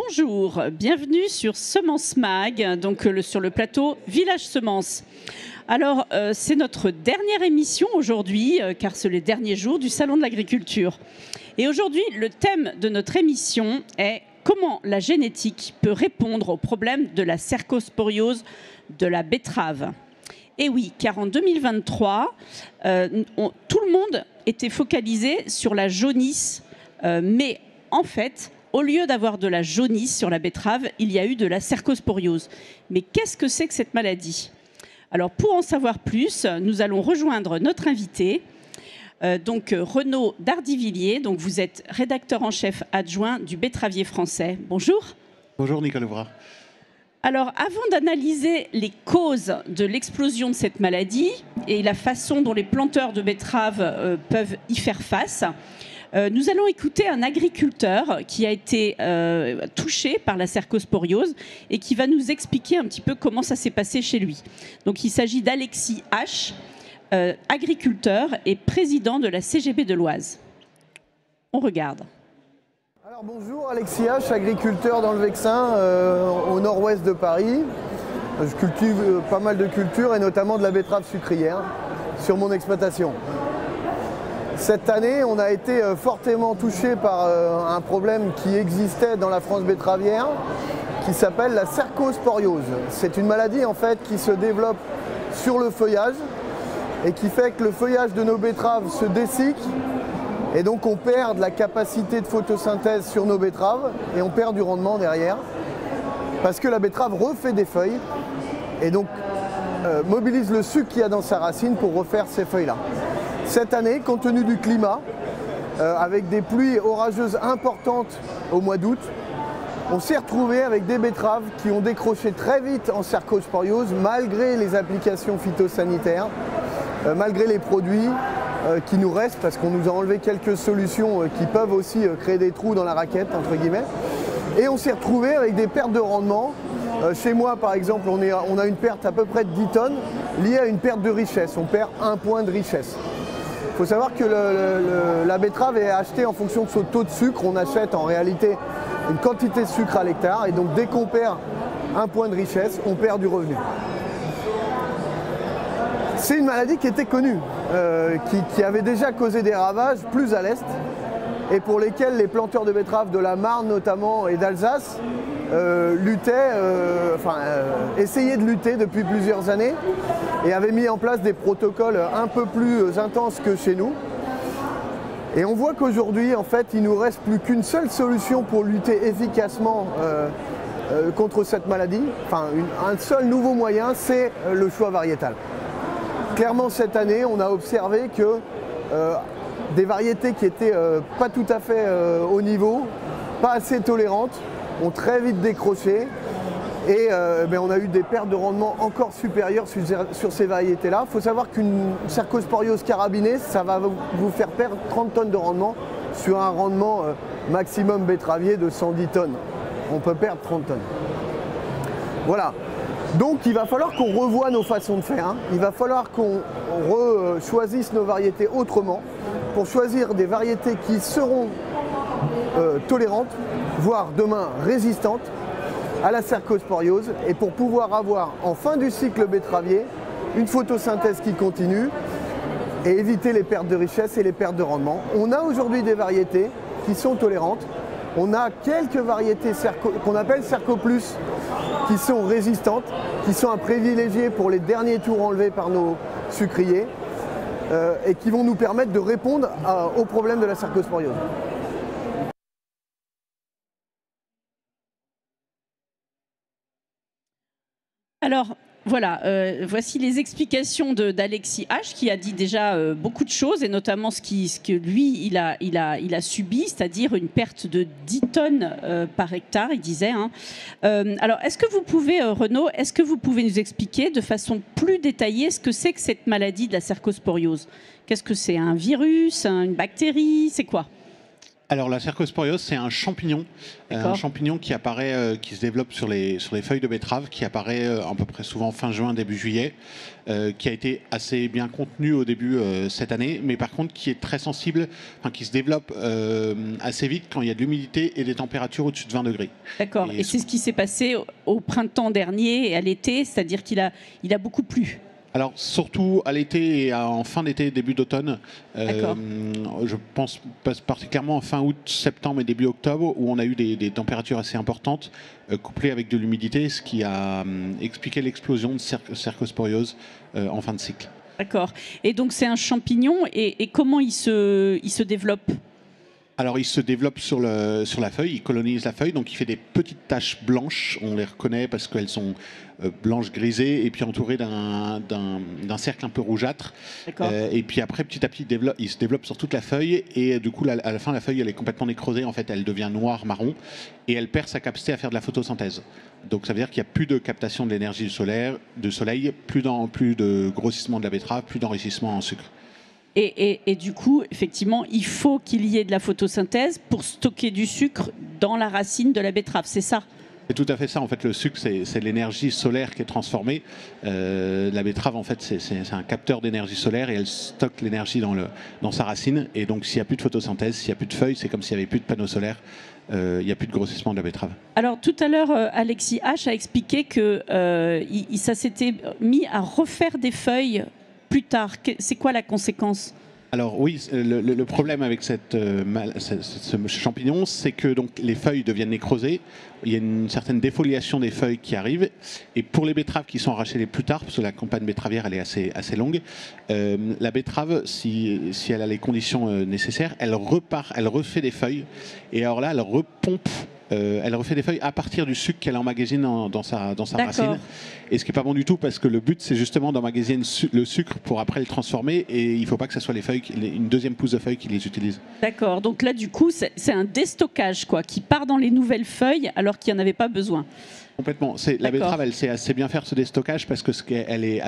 Bonjour, bienvenue sur Semence Mag, donc sur le plateau Village Semence. Alors, c'est notre dernière émission aujourd'hui, car c'est les derniers jours du Salon de l'Agriculture. Et aujourd'hui, le thème de notre émission est comment la génétique peut répondre au problème de la cercosporiose de la betterave. Et oui, car en 2023, tout le monde était focalisé sur la jaunisse, mais en fait, au lieu d'avoir de la jaunisse sur la betterave, il y a eu de la cercosporiose. Mais qu'est-ce que c'est que cette maladie ? Alors, pour en savoir plus, nous allons rejoindre notre invité, donc Renaud Dardivilliers. Donc, vous êtes rédacteur en chef adjoint du Betteravier français. Bonjour. Bonjour Nicole Ouvrat. Alors, avant d'analyser les causes de l'explosion de cette maladie et la façon dont les planteurs de betteraves peuvent y faire face, nous allons écouter un agriculteur qui a été touché par la cercosporiose et qui va nous expliquer un petit peu comment ça s'est passé chez lui. Donc, il s'agit d'Alexis H., agriculteur et président de la CGB de l'Oise. On regarde. Alors bonjour, Alexis H., agriculteur dans le Vexin, au nord-ouest de Paris. Je cultive pas mal de cultures et notamment de la betterave sucrière sur mon exploitation. Cette année, on a été fortement touché par un problème qui existait dans la France betteravière qui s'appelle la cercosporiose. C'est une maladie en fait qui se développe sur le feuillage et qui fait que le feuillage de nos betteraves se dessicque et donc on perd de la capacité de photosynthèse sur nos betteraves et on perd du rendement derrière parce que la betterave refait des feuilles et donc mobilise le sucre qu'il y a dans sa racine pour refaire ces feuilles-là. Cette année, compte tenu du climat, avec des pluies orageuses importantes au mois d'août, on s'est retrouvé avec des betteraves qui ont décroché très vite en cercosporiose malgré les applications phytosanitaires, malgré les produits qui nous restent parce qu'on nous a enlevé quelques solutions qui peuvent aussi créer des trous dans la raquette, entre guillemets. Et on s'est retrouvé avec des pertes de rendement. Chez moi, par exemple, on a une perte à peu près de 10 tonnes liée à une perte de richesse. On perd 1 point de richesse. Il faut savoir que la betterave est achetée en fonction de son taux de sucre. On achète en réalité une quantité de sucre à l'hectare et donc dès qu'on perd 1 point de richesse, on perd du revenu. C'est une maladie qui était connue, qui avait déjà causé des ravages plus à l'est et pour lesquels les planteurs de betteraves de la Marne notamment et d'Alsace essayaient de lutter depuis plusieurs années et avaient mis en place des protocoles un peu plus intenses que chez nous. Et on voit qu'aujourd'hui, en fait, il nous reste plus qu'une seule solution pour lutter efficacement contre cette maladie. Enfin, un seul nouveau moyen, c'est le choix variétal. Clairement, cette année, on a observé que des variétés qui n'étaient pas tout à fait au niveau, pas assez tolérantes, ont très vite décroché et on a eu des pertes de rendement encore supérieures sur ces variétés-là. Il faut savoir qu'une cercosporiose carabinée, ça va vous faire perdre 30 tonnes de rendement sur un rendement maximum betteravier de 110 tonnes. On peut perdre 30 tonnes. Voilà. Donc il va falloir qu'on revoie nos façons de faire. Il va falloir qu'on choisisse nos variétés autrement pour choisir des variétés qui seront tolérantes, voire demain résistantes à la cercosporiose et pour pouvoir avoir en fin du cycle betteravier une photosynthèse qui continue et éviter les pertes de richesse et les pertes de rendement. On a aujourd'hui des variétés qui sont tolérantes. On a quelques variétés qu'on appelle Cerco Plus qui sont résistantes, qui sont à privilégier pour les derniers tours enlevés par nos sucriers et qui vont nous permettre de répondre au problème de la cercosporiose. Alors, voilà, voici les explications d'Alexis H. qui a dit déjà beaucoup de choses et notamment ce que lui, il a subi, c'est-à-dire une perte de 10 tonnes par hectare, il disait. Hein. Alors, est-ce que vous pouvez, Renaud, est-ce que vous pouvez nous expliquer de façon plus détaillée ce que c'est que cette maladie de la cercosporiose ? Qu'est-ce que c'est ? Un virus, une bactérie ? C'est quoi ? Alors la cercosporiose, c'est un champignon qui apparaît, qui se développe sur les feuilles de betterave, qui apparaît à peu près souvent fin juin, début juillet, qui a été assez bien contenu au début cette année, mais par contre qui est très sensible, qui se développe assez vite quand il y a de l'humidité et des températures au-dessus de 20 degrés. D'accord, et c'est ce qui s'est passé au printemps dernier et à l'été, c'est-à-dire qu'il a beaucoup plu. Alors surtout à l'été et en fin d'été, début d'automne, je pense particulièrement en fin août, septembre et début octobre, où on a eu des températures assez importantes, couplées avec de l'humidité, ce qui a expliqué l'explosion de cercosporiose en fin de cycle. D'accord, et donc c'est un champignon, et comment il se développe ? Alors il se développe sur la feuille, il colonise la feuille, donc il fait des petites taches blanches, on les reconnaît parce qu'elles sont blanches grisées et puis entourées d'un cercle un peu rougeâtre. Et puis après petit à petit il se développe sur toute la feuille et du coup à la fin la feuille elle est complètement nécrosée, en fait elle devient noire, marron et elle perd sa capacité à faire de la photosynthèse. Donc ça veut dire qu'il n'y a plus de captation de l'énergie du soleil, plus de grossissement de la betterave, plus d'enrichissement en sucre. Et du coup, effectivement, il faut qu'il y ait de la photosynthèse pour stocker du sucre dans la racine de la betterave, c'est ça ? C'est tout à fait ça. En fait, le sucre, c'est l'énergie solaire qui est transformée. La betterave, en fait, c'est un capteur d'énergie solaire et elle stocke l'énergie dans sa racine. Et donc, s'il n'y a plus de photosynthèse, s'il n'y a plus de feuilles, c'est comme s'il n'y avait plus de panneaux solaires. Il n'y a plus de grossissement de la betterave. Alors, tout à l'heure, Alexis H a expliqué que ça s'était mis à refaire des feuilles plus tard. C'est quoi la conséquence ? Alors oui, le problème avec ce champignon, c'est que donc, les feuilles deviennent nécrosées, il y a une certaine défoliation des feuilles qui arrive, et pour les betteraves qui sont arrachées les plus tard, parce que la campagne betteravière elle est assez longue, la betterave, si elle a les conditions nécessaires, elle refait des feuilles, et alors là elle repompe. Elle refait des feuilles à partir du sucre qu'elle emmagasine dans sa racine. Et ce qui n'est pas bon du tout parce que le but c'est justement d'emmagasiner le sucre pour après le transformer et il ne faut pas que ce soit les feuilles, une deuxième pousse de feuilles qui les utilise. D'accord, donc là du coup c'est un déstockage qui part dans les nouvelles feuilles alors qu'il n'y en avait pas besoin. Complètement. La betterave, elle sait assez bien faire ce déstockage parce qu'elle est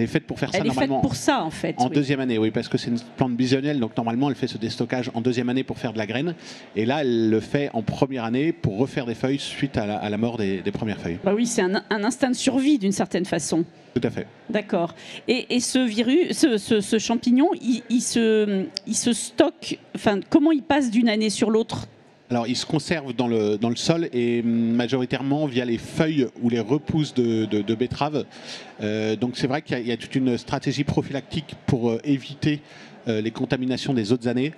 faite pour faire ça normalement. Elle est faite pour ça en fait. En deuxième année, oui, parce que c'est une plante bisaisonnelle, donc normalement elle fait ce déstockage en deuxième année pour faire de la graine. Et là, elle le fait en première année pour refaire des feuilles suite à la mort des premières feuilles. Bah oui, c'est un instinct de survie d'une certaine façon. Tout à fait. D'accord. Et ce virus, ce champignon, il se stocke. Enfin, comment il passe d'une année sur l'autre ? Alors, il se conserve dans le sol et majoritairement via les feuilles ou les repousses de betteraves. Donc, c'est vrai qu'il y a toute une stratégie prophylactique pour éviter les contaminations des autres années.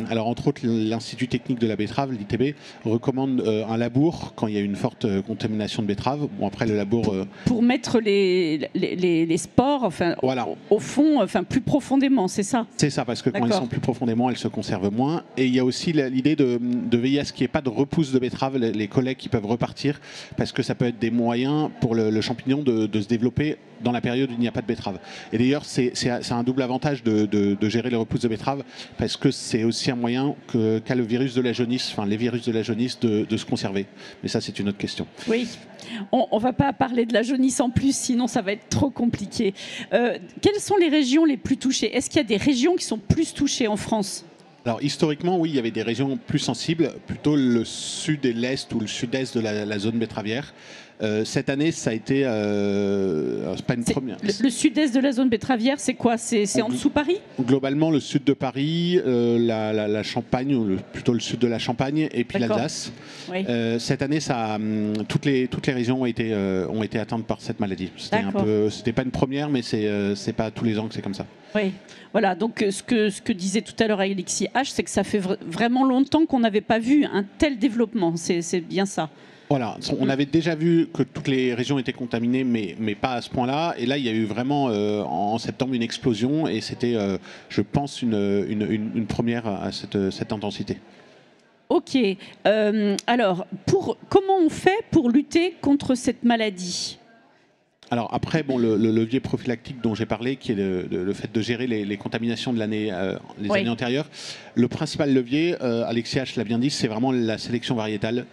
Alors, entre autres, l'Institut technique de la betterave, l'ITB, recommande un labour quand il y a une forte contamination de betterave. Bon, après, le labour... Pour mettre les spores, enfin, voilà. Au fond, enfin, plus profondément, c'est ça ? C'est ça, parce que quand ils sont plus profondément, elles se conservent moins. Et il y a aussi l'idée de veiller à ce qu'il n'y ait pas de repousse de betterave, les collègues qui peuvent repartir, parce que ça peut être des moyens pour le champignon de se développer dans la période où il n'y a pas de betterave. Et d'ailleurs, c'est un double avantage de gérer les repousses de betterave, parce que c'est aussi un moyen qu'a le virus de la jaunisse, enfin les virus de la jaunisse, de se conserver. Mais ça, c'est une autre question. Oui, on ne va pas parler de la jaunisse en plus, sinon ça va être trop compliqué. Quelles sont les régions les plus touchées ? Est-ce qu'il y a des régions qui sont plus touchées en France ? Alors historiquement, oui, il y avait des régions plus sensibles, plutôt le sud et l'est ou le sud-est de la zone betteravière. Cette année, ça a été c'est pas une première. Le sud-est de la zone betteravière, c'est quoi ? C'est en dessous Paris ? Globalement, le sud de Paris, la Champagne, ou plutôt le sud de la Champagne, et puis l'Alsace. Oui. Cette année, toutes les régions ont été atteintes par cette maladie. C'était pas une première, mais c'est pas tous les ans que c'est comme ça. Oui. Voilà, donc ce que disait tout à l'heure Alexis H, c'est que ça fait vraiment longtemps qu'on n'avait pas vu un tel développement. C'est bien ça. Voilà, on avait déjà vu que toutes les régions étaient contaminées, mais pas à ce point-là. Et là, il y a eu vraiment en septembre une explosion et c'était, je pense, une première à cette intensité. Ok. Alors, comment on fait pour lutter contre cette maladie ? Alors après, bon, le levier prophylactique dont j'ai parlé, qui est le fait de gérer les contaminations de l'année, années antérieures, le principal levier, Alexis H l'a bien dit, c'est vraiment la sélection variétale.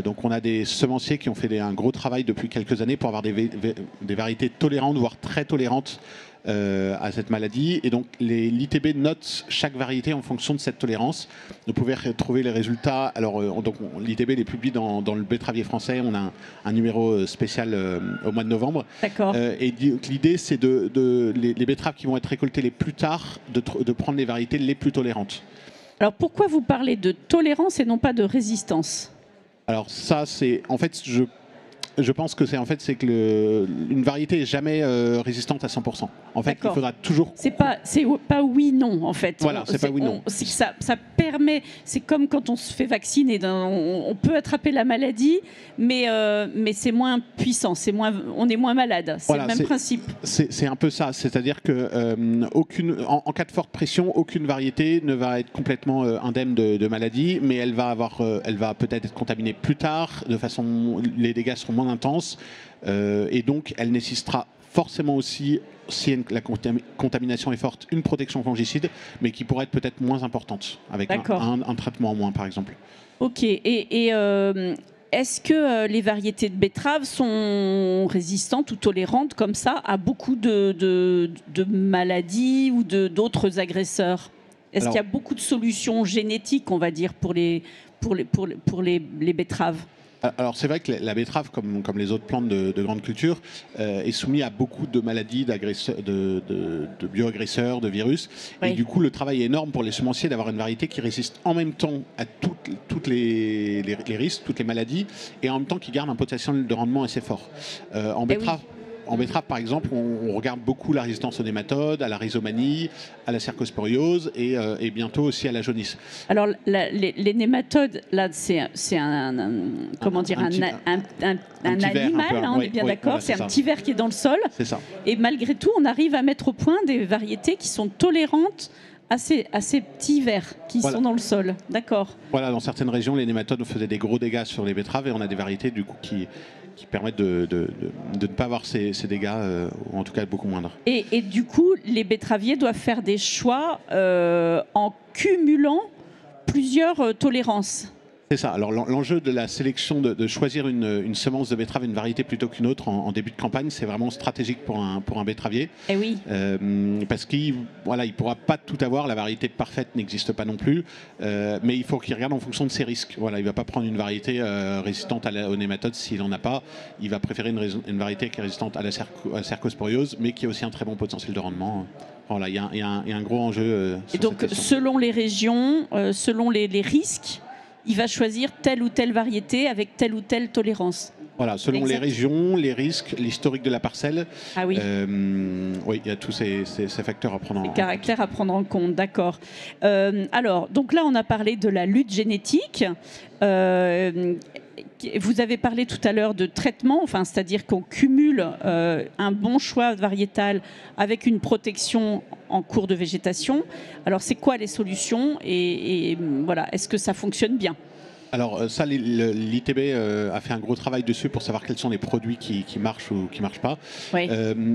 Donc on a des semenciers qui ont fait un gros travail depuis quelques années pour avoir des variétés tolérantes, voire très tolérantes à cette maladie. Et donc l'ITB note chaque variété en fonction de cette tolérance. Vous pouvez retrouver les résultats. Alors l'ITB les publie dans le betteravier français. On a un numéro spécial au mois de novembre. D'accord. Et l'idée, c'est les betteraves qui vont être récoltées les plus tard, de prendre les variétés les plus tolérantes. Alors pourquoi vous parlez de tolérance et non pas de résistance? Alors ça, c'est en fait, je pense que c'est que une variété n'est jamais résistante à 100%. En fait, il faudra toujours. C'est pas oui non en fait. Voilà, c'est pas oui non. C'est que ça permet. C'est comme quand on se fait vacciner. On peut attraper la maladie, mais c'est moins puissant. On est moins malade. C'est le même principe. C'est un peu ça. C'est-à-dire que en cas de forte pression, aucune variété ne va être complètement indemne de maladie, mais elle va peut-être être contaminée plus tard. Les dégâts seront moins intense et donc elle nécessitera forcément aussi, si la contamination est forte, une protection fongicide, mais qui pourrait être peut-être moins importante avec un traitement en moins par exemple. Ok, et est-ce que les variétés de betteraves sont résistantes ou tolérantes comme ça à beaucoup de maladies ou d'autres agresseurs? Est-ce qu'il y a beaucoup de solutions génétiques, on va dire, pour les betteraves? Alors c'est vrai que la betterave, comme les autres plantes de grande culture, est soumise à beaucoup de maladies, de bioagresseurs, de virus. Oui. Et du coup, le travail est énorme pour les semenciers d'avoir une variété qui résiste en même temps à toutes les risques, toutes les maladies, et en même temps qui garde un potentiel de rendement assez fort. En betterave, En betterave, par exemple, on regarde beaucoup la résistance aux nématodes, à la rhizomanie, à la cercosporiose et bientôt aussi à la jaunisse. Alors, les nématodes, là, c'est un animal, on est bien d'accord, c'est un petit ver qui est dans le sol. C'est ça. Et malgré tout, on arrive à mettre au point des variétés qui sont tolérantes à ces petits vers qui sont dans le sol. D'accord. Voilà, dans certaines régions, les nématodes faisaient des gros dégâts sur les betteraves et on a des variétés du coup qui permettent de ne pas avoir ces dégâts, ou en tout cas beaucoup moindres. Et du coup, les betteraviers doivent faire des choix en cumulant plusieurs tolérances. C'est ça. Alors l'enjeu de la sélection, de choisir une semence de betterave, une variété plutôt qu'une autre en début de campagne, c'est vraiment stratégique pour un betteravier. Eh oui. Parce qu'il ne pourra pas tout avoir, la variété parfaite n'existe pas non plus, mais il faut qu'il regarde en fonction de ses risques. Voilà, il ne va pas prendre une variété résistante aux nématodes s'il n'en a pas. Il va préférer une variété qui est résistante à la cercosporiose, mais qui a aussi un très bon potentiel de rendement. Voilà, il y a un gros enjeu. Et donc, selon les régions, selon les risques, il va choisir telle ou telle variété avec telle ou telle tolérance. Voilà, selon les régions, les risques, l'historique de la parcelle. Ah oui. Oui, il y a tous ces facteurs à prendre en compte. Les caractères à prendre en compte, d'accord. Alors, donc là, on a parlé de la lutte génétique. Vous avez parlé tout à l'heure de traitement, c'est-à-dire qu'on cumule un bon choix variétal avec une protection en cours de végétation. Alors, c'est quoi les solutions et voilà, est-ce que ça fonctionne bien ? Alors ça, l'ITB a fait un gros travail dessus pour savoir quels sont les produits qui marchent ou qui ne marchent pas. Oui.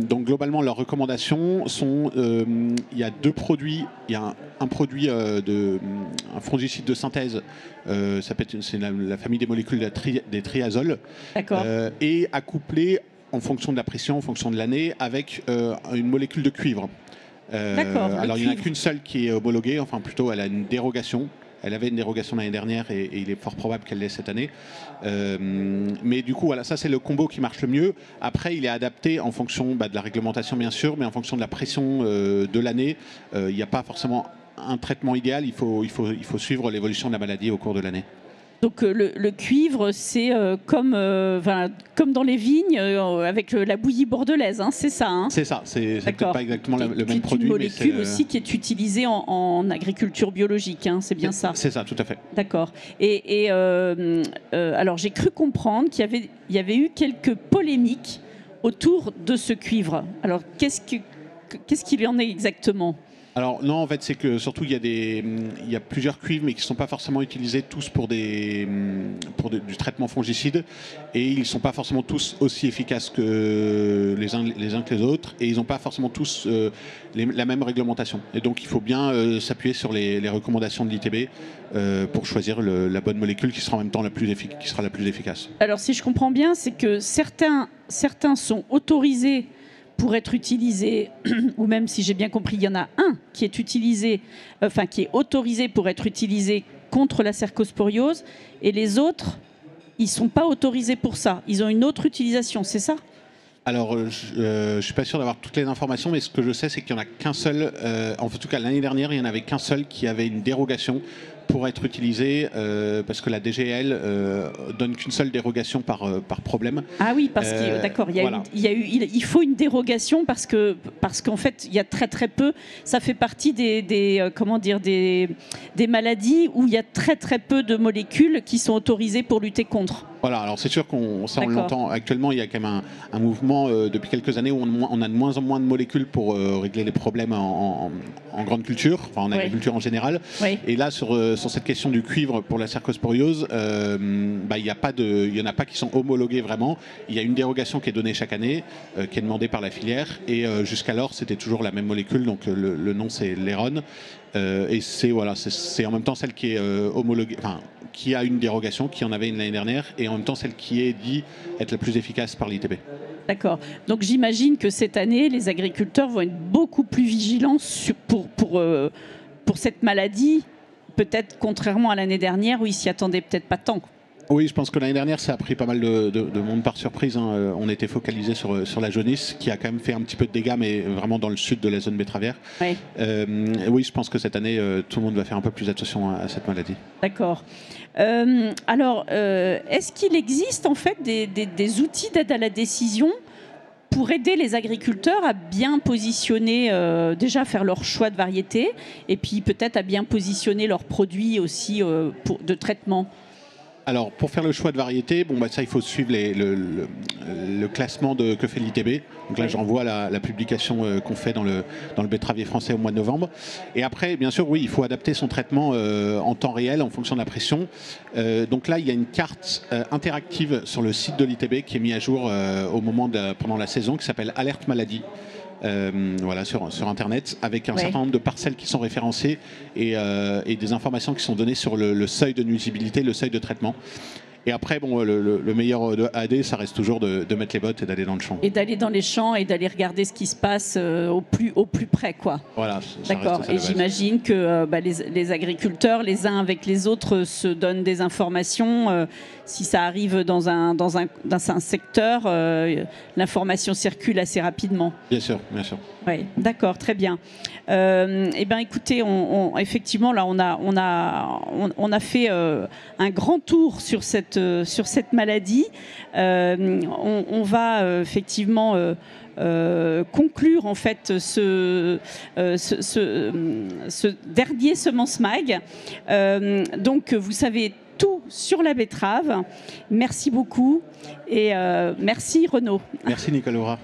Donc globalement, leurs recommandations sont, il y a deux produits. Il y a un produit, un fongicide de synthèse, c'est la famille des molécules des triazoles. D'accord. Et à coupler en fonction de la pression, en fonction de l'année, avec une molécule de cuivre. D'accord. Alors il n'y en a qu'une seule qui est homologuée, enfin plutôt elle a une dérogation. Elle avait une dérogation l'année dernière et il est fort probable qu'elle l'ait cette année. Mais du coup, voilà, ça c'est le combo qui marche le mieux. Après, il est adapté en fonction de la réglementation bien sûr, mais en fonction de la pression de l'année. Il n'y a pas forcément un traitement idéal. Il faut suivre l'évolution de la maladie au cours de l'année. Donc le cuivre, c'est comme dans les vignes avec la bouillie bordelaise, hein, c'est ça, hein ? C'est ça, c'est peut-être pas exactement le même produit. Une molécule aussi qui est utilisée en agriculture biologique, hein, c'est bien ça ? C'est ça, tout à fait. D'accord. Et alors j'ai cru comprendre qu'il y avait eu quelques polémiques autour de ce cuivre. Alors qu'est-ce qu'il en est exactement ? Alors non, en fait, c'est que surtout il y a plusieurs cuivres, mais qui ne sont pas forcément utilisés tous pour du traitement fongicide, et ils ne sont pas forcément tous aussi efficaces que les uns que les autres, et ils n'ont pas forcément tous la même réglementation. Et donc il faut bien s'appuyer sur les recommandations de l'ITB pour choisir la bonne molécule qui sera en même temps la plus efficace. Alors si je comprends bien, c'est que certains sont autorisés pour être utilisé, ou même si j'ai bien compris, il y en a un qui est utilisé, enfin qui est autorisé pour être utilisé contre la cercosporiose, et les autres, ils ne sont pas autorisés pour ça. Ils ont une autre utilisation, c'est ça ? Alors, je ne suis pas sûr d'avoir toutes les informations, mais ce que je sais, c'est qu'il n'y en a qu'un seul, en tout cas l'année dernière, il n'y en avait qu'un seul qui avait une dérogation pour être utilisé, parce que la DGL donne qu'une seule dérogation par problème. Ah oui, parce que d'accord, il faut une dérogation parce qu'en fait, il y a très peu, ça fait partie des maladies où il y a très peu de molécules qui sont autorisées pour lutter contre. Voilà, alors c'est sûr on l'entend actuellement, il y a quand même un mouvement depuis quelques années où on a de moins en moins de molécules pour régler les problèmes en grande culture, enfin en agriculture en général. Oui. Et là, sur cette question du cuivre pour la cercosporiose, il n'y en a pas qui sont homologués vraiment. Il y a une dérogation qui est donnée chaque année, qui est demandée par la filière, et jusqu'alors c'était toujours la même molécule, donc le nom c'est l'Eron. Et c'est en même temps celle qui est homologuée, enfin, qui a une dérogation, qui en avait une l'année dernière, et en même temps celle qui est dit être la plus efficace par l'ITB. D'accord. Donc j'imagine que cette année, les agriculteurs vont être beaucoup plus vigilants pour cette maladie, peut-être contrairement à l'année dernière où ils s'y attendaient peut-être pas tant. Oui, je pense que l'année dernière, ça a pris pas mal de monde par surprise. Hein. On était focalisé sur la jaunisse, qui a quand même fait un petit peu de dégâts, mais vraiment dans le sud de la zone betteravière. Oui, oui, je pense que cette année, tout le monde va faire un peu plus attention à cette maladie. D'accord. Alors, est-ce qu'il existe en fait des outils d'aide à la décision pour aider les agriculteurs à bien positionner, déjà faire leur choix de variété, et puis peut-être à bien positionner leurs produits aussi de traitement ? Alors, pour faire le choix de variété, ça, il faut suivre le classement que fait l'ITB. Donc là, j'en vois la publication qu'on fait dans le betteravier français au mois de novembre. Et après, bien sûr, oui, il faut adapter son traitement en temps réel en fonction de la pression. Donc là, il y a une carte interactive sur le site de l'ITB qui est mise à jour pendant la saison, qui s'appelle Alerte Maladie. Sur Internet, avec un certain nombre de parcelles qui sont référencées et des informations qui sont données sur le seuil de nuisibilité, le seuil de traitement. Et après, le meilleur de AD, ça reste toujours de mettre les bottes et d'aller dans le champ. Et d'aller dans les champs et d'aller regarder ce qui se passe au plus près, quoi. Voilà. D'accord. Et j'imagine que les agriculteurs, les uns avec les autres, se donnent des informations. Si ça arrive dans un secteur, l'information circule assez rapidement. Bien sûr, bien sûr. Oui, d'accord, très bien. Écoutez, effectivement, là, on a fait un grand tour sur cette maladie. On va effectivement conclure en fait ce dernier Semence Mag. Donc, vous savez tout sur la betterave. Merci beaucoup et merci Renaud. Merci Nicole Laura.